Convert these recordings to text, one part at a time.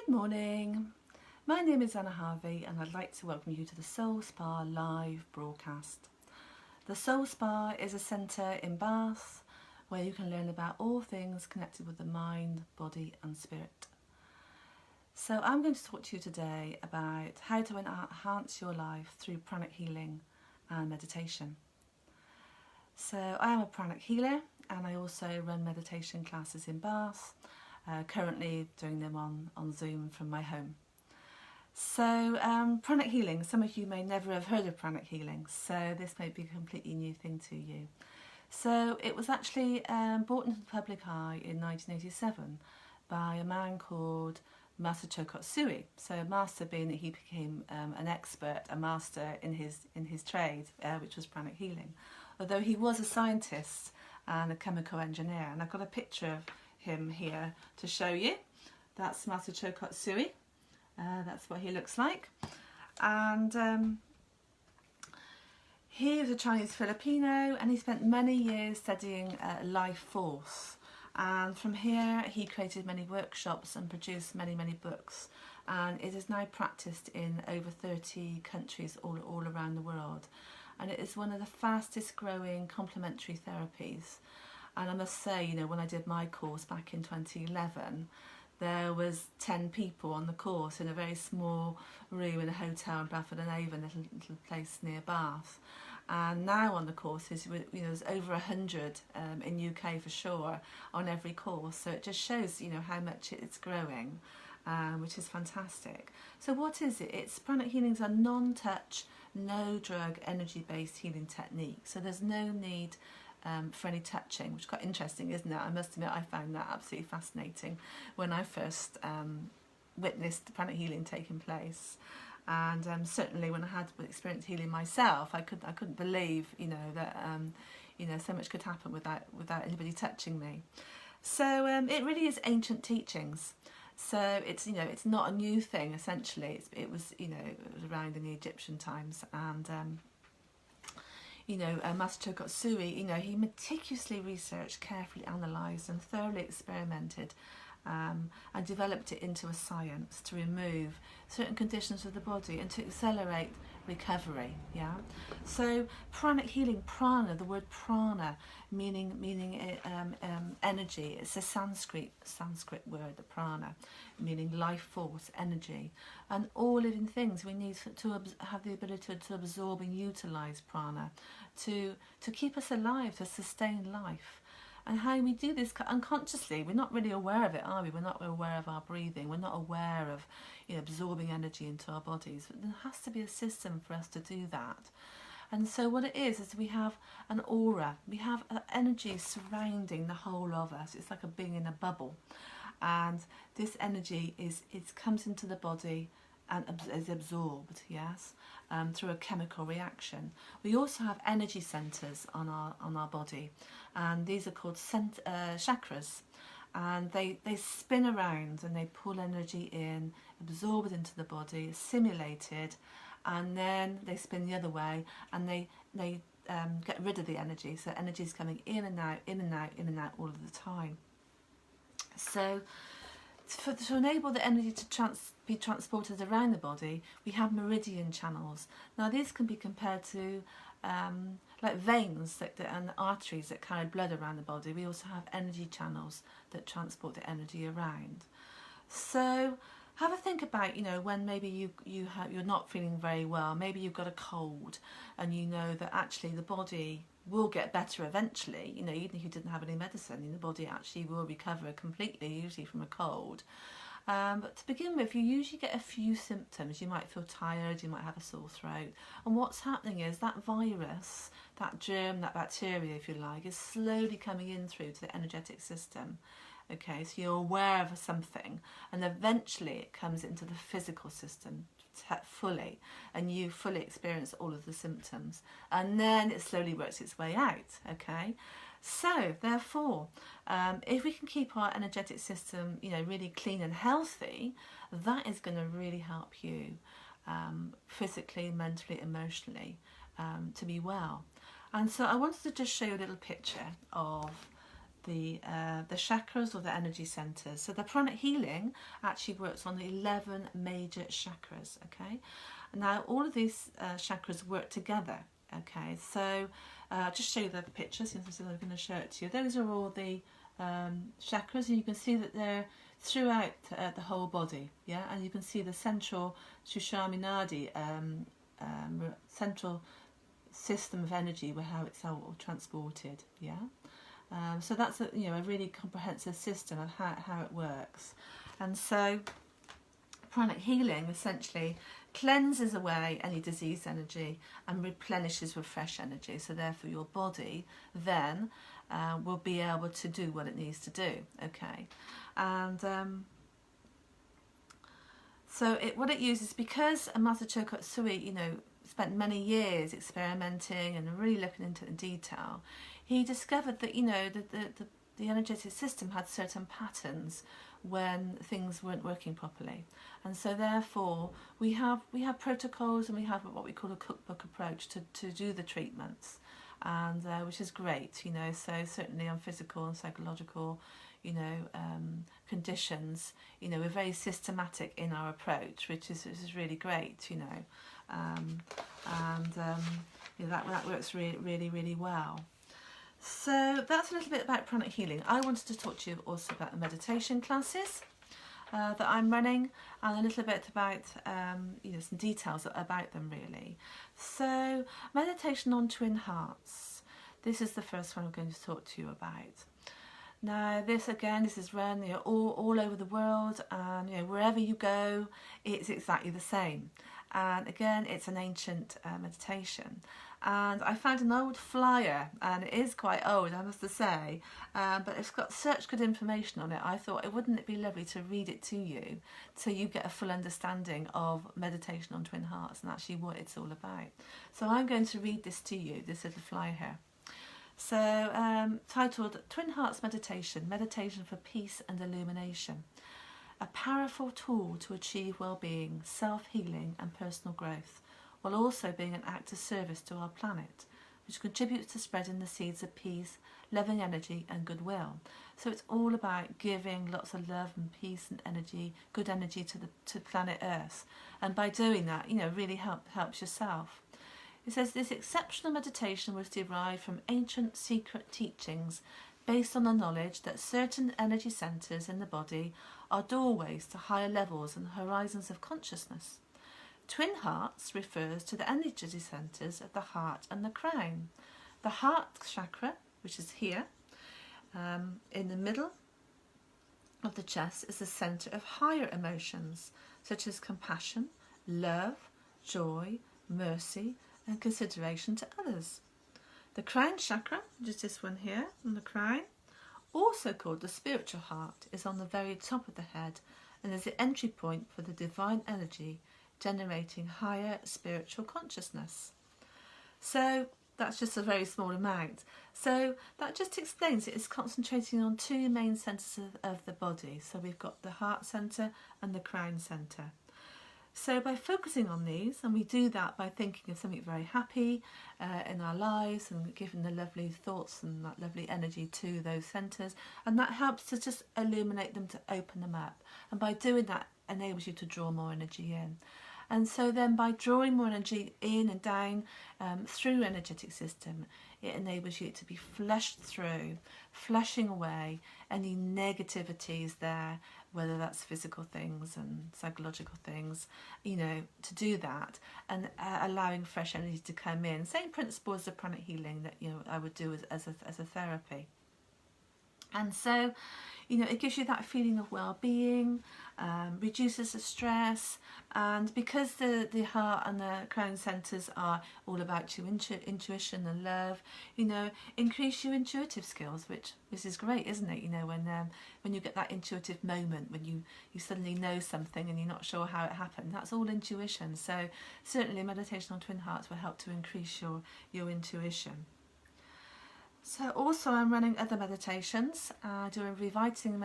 Good morning, my name is Anna Harvey and I'd like to welcome you to the Soul Spa live broadcast. The Soul Spa is a centre in Bath where you can learn about all things connected with the mind, body and spirit. So I'm going to talk to you today about how to enhance your life through pranic healing and meditation. So I am a pranic healer and I also run meditation classes in Bath. Currently doing them on Zoom from my home. So pranic healing, some of you may never have heard of pranic healing, so this may be a completely new thing to you. So it was actually brought into the public eye in 1987 by a man called Master Chokotsui. So master being that he became an expert, a master in his trade, which was pranic healing. Although he was a scientist and a chemical engineer, and I've got a picture of him here to show you. That's Master Chokotsui. That's what he looks like. And he was a Chinese Filipino and he spent many years studying life force. And from here he created many workshops and produced many books. And it is now practiced in over 30 countries all around the world. And it is one of the fastest growing complementary therapies. And I must say, you know, when I did my course back in 2011, there was 10 people on the course in a very small room in a hotel in Bradford-on-Avon, a little place near Bath. And now on the courses, you know, there's over 100 in UK for sure on every course. So it just shows, you know, how much it's growing, which is fantastic. So what is it? It's pranic healing is a non-touch, no drug, energy-based healing technique. So there's no need for any touching, which is quite interesting, isn't it? I must admit I found that absolutely fascinating when I first witnessed pranic healing taking place. And certainly when I had experience healing myself, I couldn't believe, you know, that you know, so much could happen without anybody touching me. So it really is ancient teachings. So it's, you know, it's not a new thing. Essentially, it was, you know, it was around in the Egyptian times. And you know, Master Chokotsui, you know, he meticulously researched, carefully analysed and thoroughly experimented and developed it into a science to remove certain conditions of the body and to accelerate recovery, yeah? So pranic healing, prana, the word prana, meaning energy, it's a Sanskrit word, the prana, meaning life force, energy. And all living things, we need to have the ability to absorb and utilise prana to keep us alive, to sustain life. And how we do this unconsciously, we're not really aware of it, are we? We're not aware of our breathing, we're not aware of, you know, absorbing energy into our bodies. But there has to be a system for us to do that. And so what it is we have an aura, we have energy surrounding the whole of us. It's like being in a bubble. And this energy comes into the body and is absorbed, yes, through a chemical reaction. We also have energy centres on our body, and these are called chakras, and they spin around and they pull energy in, absorb it into the body, simulate it, and then they spin the other way and they get rid of the energy. So energy is coming in and out, in and out, in and out all of the time. So to enable the energy to be transported around the body, we have meridian channels. Now these can be compared to like veins and arteries that carry blood around the body. We also have energy channels that transport the energy around. So have a think about, you know, when maybe you're not feeling very well, maybe you've got a cold and you know that actually the body will get better eventually, you know, even if you didn't have any medicine, the body actually will recover completely, usually from a cold. But to begin with, you usually get a few symptoms. You might feel tired, you might have a sore throat. And what's happening is that virus, that germ, that bacteria, if you like, is slowly coming in through to the energetic system. Okay, so you're aware of something and eventually it comes into the physical system fully and you fully experience all of the symptoms and then it slowly works its way out. Okay, so therefore if we can keep our energetic system, you know, really clean and healthy, that is going to really help you physically, mentally, emotionally to be well. And so I wanted to just show you a little picture of the chakras or the energy centers. So the pranic healing actually works on the 11 major chakras. Okay, now all of these chakras work together. Okay, so just show you the pictures. I'm going to show it to you. Those are all the chakras, and you can see that they're throughout the whole body. Yeah, and you can see the central Sushminadi, central system of energy, where how it's all transported. Yeah. So that's a really comprehensive system of how it works. And so pranic healing essentially cleanses away any disease energy and replenishes with fresh energy. So therefore your body then will be able to do what it needs to do. Okay, and so what it uses, because Master Choka Tsui, spent many years experimenting and really looking into it in detail, he discovered that the energetic system had certain patterns when things weren't working properly, and so therefore we have protocols, and we have what we call a cookbook approach to do the treatments, and which is great. So certainly on physical and psychological conditions, we're very systematic in our approach, which is really great. That works really well. So that's a little bit about pranic healing. I wanted to talk to you also about the meditation classes that I'm running, and a little bit about some details about them really. So meditation on twin hearts. This is the first one I'm going to talk to you about. Now this is run all over the world, and wherever you go it's exactly the same. And again, it's an ancient meditation, and I found an old flyer, and it is quite old, I must say, but it's got such good information on it. I thought, wouldn't it be lovely to read it to you so you get a full understanding of meditation on twin hearts and actually what it's all about. So I'm going to read this to you, this little flyer here. So titled Twin Hearts Meditation, Meditation for Peace and Illumination. A powerful tool to achieve well-being, self-healing and personal growth, while also being an act of service to our planet, which contributes to spreading the seeds of peace, loving energy and goodwill. So it's all about giving lots of love and peace and energy, good energy to planet Earth. And by doing that, really helps yourself. It says this exceptional meditation was derived from ancient secret teachings based on the knowledge that certain energy centres in the body are doorways to higher levels and horizons of consciousness. Twin hearts refers to the energy centres of the heart and the crown. The heart chakra, which is here, in the middle of the chest, is the centre of higher emotions, such as compassion, love, joy, mercy, and consideration to others. The crown chakra, which is this one here, on the crown, also called the spiritual heart, is on the very top of the head and is the entry point for the divine energy generating higher spiritual consciousness. So that's just a very small amount. So that just explains it is concentrating on two main centres of the body. So we've got the heart centre and the crown centre. So by focusing on these, and we do that by thinking of something very happy in our lives and giving the lovely thoughts and that lovely energy to those centres, and that helps to just illuminate them, to open them up. And by doing that, enables you to draw more energy in. And so then by drawing more energy in and down through energetic system, it enables you to be flushed through, flushing away any negativities there, whether that's physical things and psychological things, to do that, and allowing fresh energy to come in. Same principle as the pranic healing that I would do as a therapy. And so, it gives you that feeling of well-being, reduces the stress, and because the heart and the crown centres are all about your intuition and love, increase your intuitive skills, which is great, isn't it? When you get that intuitive moment, when you suddenly know something and you're not sure how it happened, that's all intuition. So certainly meditation on twin hearts will help to increase your intuition. So also I'm running other meditations, doing revitalising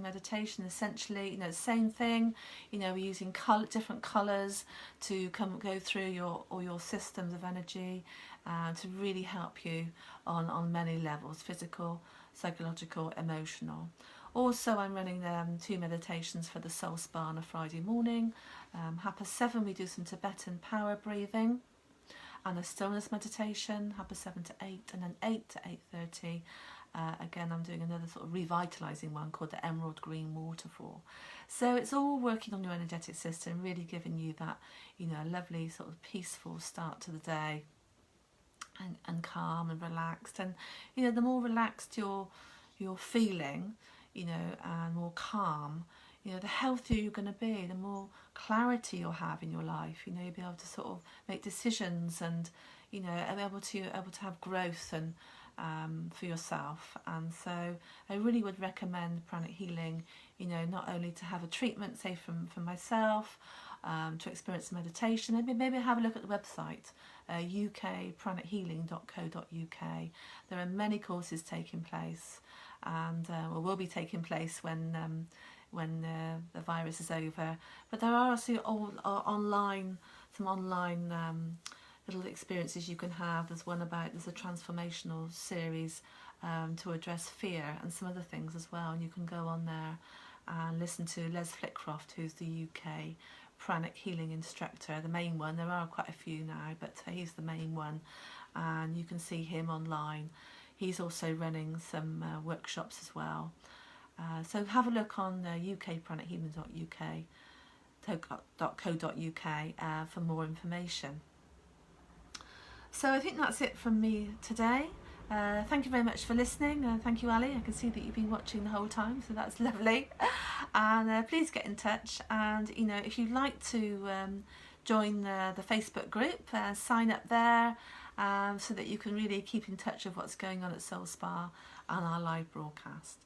meditation, essentially, same thing, we're using different colours to go through all your systems of energy to really help you on many levels, physical, psychological, emotional. Also, I'm running 2 meditations for the Soul Spa on a Friday morning. 7:30 we do some Tibetan power breathing and a stillness meditation, 7:30 to 8, and then 8 to 8:30. Again, I'm doing another sort of revitalising one called the Emerald Green Waterfall. So it's all working on your energetic system, really giving you that, you know, lovely sort of peaceful start to the day, and calm and relaxed. And, you know, the more relaxed you're feeling, you know, and more calm, you know, the healthier you're going to be, the more clarity you'll have in your life. You know, you'll be able to sort of make decisions, and, you know, able to have growth and for yourself. And so I really would recommend pranic healing, you know, not only to have a treatment, say from myself, to experience meditation. Maybe have a look at the website, ukpranichealing.co.uk. There are many courses taking place, and will be taking place when the virus is over. But there are also some online little experiences you can have. There's a transformational series to address fear and some other things as well, and you can go on there and listen to Les Flitcroft, who's the UK pranic healing instructor, the main one. There are quite a few now, but he's the main one, and you can see him online. He's also running some workshops as well. So have a look on ukpranichealing.co.uk for more information. So I think that's it from me today. Thank you very much for listening. Thank you, Ali. I can see that you've been watching the whole time, so that's lovely. And please get in touch. And, you know, if you'd like to join the Facebook group, sign up there, so that you can really keep in touch with what's going on at Soul Spa and our live broadcast.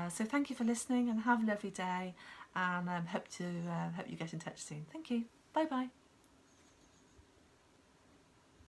So thank you for listening, and have a lovely day, and hope you get in touch soon. Thank you. Bye bye.